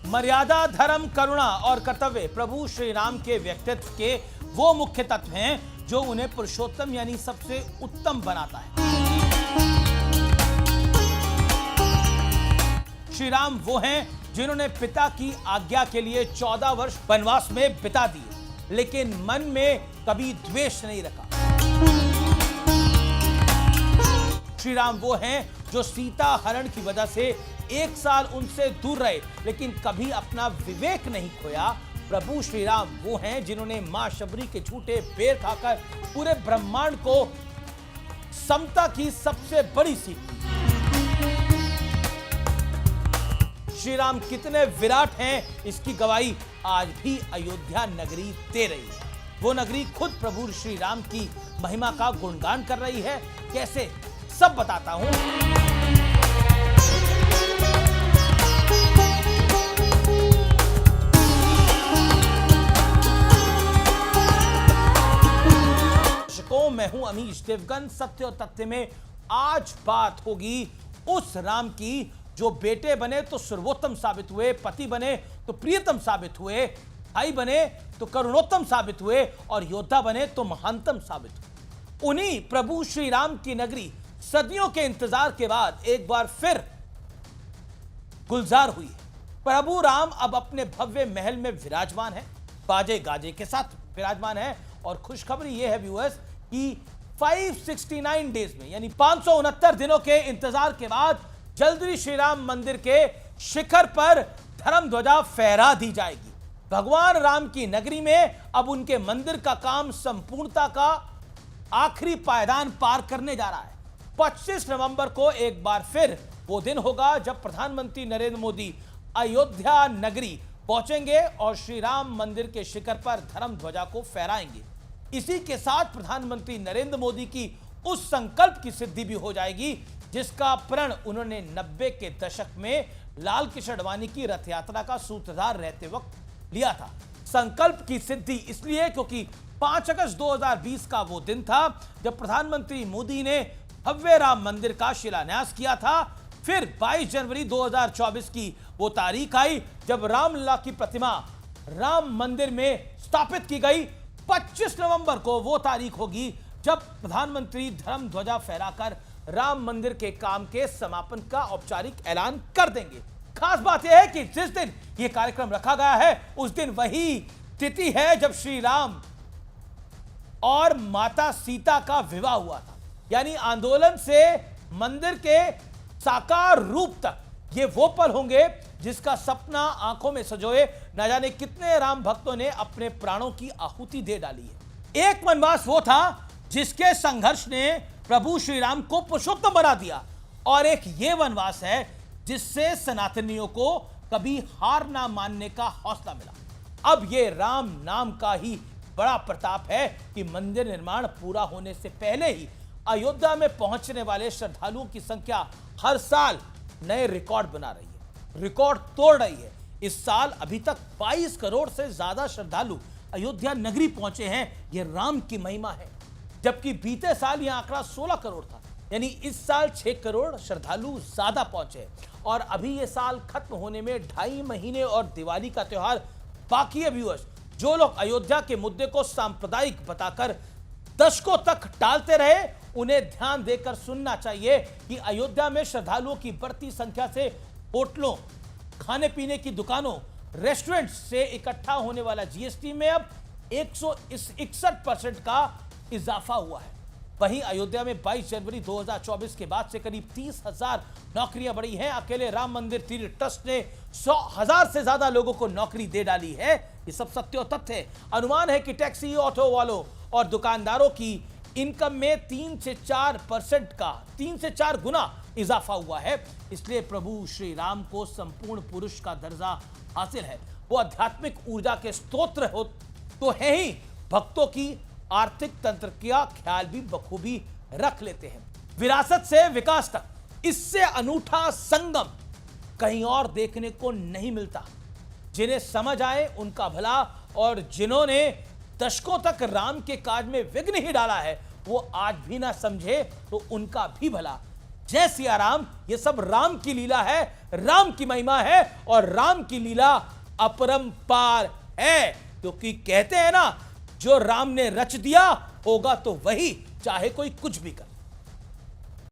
मर्यादा, धर्म, करुणा और कर्तव्य प्रभु श्री राम के व्यक्तित्व के वो मुख्य तत्व हैं जो उन्हें पुरुषोत्तम यानी सबसे उत्तम बनाता है। श्री राम वो हैं जिन्होंने पिता की आज्ञा के लिए 14 वर्ष वनवास में बिता दिए, लेकिन मन में कभी द्वेष नहीं रखा। श्री राम वो हैं जो सीता हरण की वजह से 1 साल उनसे दूर रहे, लेकिन कभी अपना विवेक नहीं खोया। प्रभु श्री राम वो हैं जिन्होंने मां शबरी के झूठे बेर खाकर पूरे ब्रह्मांड को समता की सबसे बड़ी सीख दी। श्री राम कितने विराट हैं, इसकी गवाही आज भी अयोध्या नगरी दे रही है। वो नगरी खुद प्रभु श्री राम की महिमा का गुणगान कर रही है। कैसे, सब बताता हूं। मैं हूं अमीश देवगन। सत्य और तथ्य में आज बात होगी उस राम की जो बेटे बने तो सर्वोत्तम साबित हुए, पति बने तो प्रियतम साबित हुए, भाई बने तो करुणोत्तम साबित हुए और योद्धा बने तो महानतम साबित हुए। उन्हीं प्रभु श्री राम की नगरी सदियों के इंतजार के बाद एक बार फिर गुलजार हुई है। प्रभु राम अब अपने भव्य महल में विराजमान है, बाजे गाजे के साथ विराजमान है। और खुशखबरी यह है व्यूअर्स कि 569 डेज में यानी 569 दिनों के इंतजार के बाद जल्दी श्री राम मंदिर के शिखर पर धर्म ध्वजा फहरा दी जाएगी। भगवान राम की नगरी में अब उनके मंदिर का काम संपूर्णता का आखिरी पायदान पार करने जा रहा है। 25 नवंबर को एक बार फिर वो दिन होगा जब प्रधानमंत्री नरेंद्र मोदी अयोध्या नगरी पहुंचेंगे और श्री राम मंदिर के शिखर पर धर्म ध्वजा को फहराएंगे। इसी के साथ प्रधानमंत्री नरेंद्र मोदी की उस संकल्प की सिद्धि भी हो जाएगी जिसका प्रण उन्होंने 90 के दशक में लाल कृष्ण आडवाणी की रथ यात्रा का सूत्रधार रहते वक्त लिया था। संकल्प की सिद्धि इसलिए क्योंकि 5 अगस्त 2020 का वो दिन था जब प्रधानमंत्री मोदी ने भव्य राम मंदिर का शिलान्यास किया था। फिर 22 जनवरी 2024 की वो तारीख आई जब रामलला की प्रतिमा राम मंदिर में स्थापित की गई। 25 नवंबर को वो तारीख होगी जब प्रधानमंत्री धर्म ध्वजा फहराकर राम मंदिर के काम के समापन का औपचारिक ऐलान कर देंगे। खास बात यह है कि जिस दिन यह कार्यक्रम रखा गया है उस दिन वही तिथि है जब श्री राम और माता सीता का विवाह हुआ था। यानी आंदोलन से मंदिर के साकार रूप तक ये वो पल होंगे जिसका सपना आंखों में सजोए न जाने कितने राम भक्तों ने अपने प्राणों की आहुति दे डाली है। एक वनवास वो था जिसके संघर्ष ने प्रभु श्री राम को पुरुषोत्तम बना दिया, और एक ये वनवास है जिससे सनातनियों को कभी हार ना मानने का हौसला मिला। अब ये राम नाम का ही बड़ा प्रताप है कि मंदिर निर्माण पूरा होने से पहले ही अयोध्या में पहुंचने वाले श्रद्धालुओं की संख्या हर साल नए रिकॉर्ड बना रही है, रिकॉर्ड तोड़ रही है। इस साल अभी तक 22 करोड़ से ज्यादा श्रद्धालु अयोध्या नगरी पहुंचे हैं। यह राम की महिमा है, जबकि बीते साल यह आंकड़ा 16 करोड़ था। यानी इस साल 6 करोड़ श्रद्धालु ज्यादा पहुंचे और अभी यह साल खत्म होने में 2.5 महीने और दिवाली का त्योहार बाकी है। व्यूअर्स, जो लोग अयोध्या के मुद्दे को सांप्रदायिक बताकर दशकों तक टालते रहे उन्हें ध्यान देकर सुनना चाहिए कि अयोध्या में श्रद्धालुओं की बढ़ती संख्या से होटलों, खाने पीने की दुकानों, रेस्टोरेंट से इकट्ठा होने वाला जीएसटी में अब 161% का इजाफा हुआ है। वहीं अयोध्या में 22 जनवरी 2024 के बाद से करीब 30,000 नौकरियां बढ़ी हैं। अकेले राम मंदिर तीर्थ ट्रस्ट ने 100,000 से ज्यादा लोगों को नौकरी दे डाली है। ये सब सत्य और तथ्य है। अनुमान है कि टैक्सी, ऑटो वालों और दुकानदारों की इनकम में 3 से 4 गुना इजाफा हुआ है। इसलिए प्रभु श्री राम को संपूर्ण पुरुष का दर्जा हासिल है। वो आध्यात्मिक ऊर्जा के स्तोत्र हो तो है ही, भक्तों की आर्थिक तंत्र का ख्याल भी बखूबी रख लेते हैं। विरासत से विकास तक इससे अनूठा संगम कहीं और देखने को नहीं मिलता। जिन्हें समझ आए उनका भला, और जिन्होंने दशकों तक राम के काज में विघ्न ही डाला है वो आज भी ना समझे तो उनका भी भला। जय सिया राम। ये सब राम की लीला है, राम की महिमा है और राम की लीला अपरंपार है, क्योंकि कहते हैं ना, जो राम ने रच दिया होगा तो वही, चाहे कोई कुछ भी कर।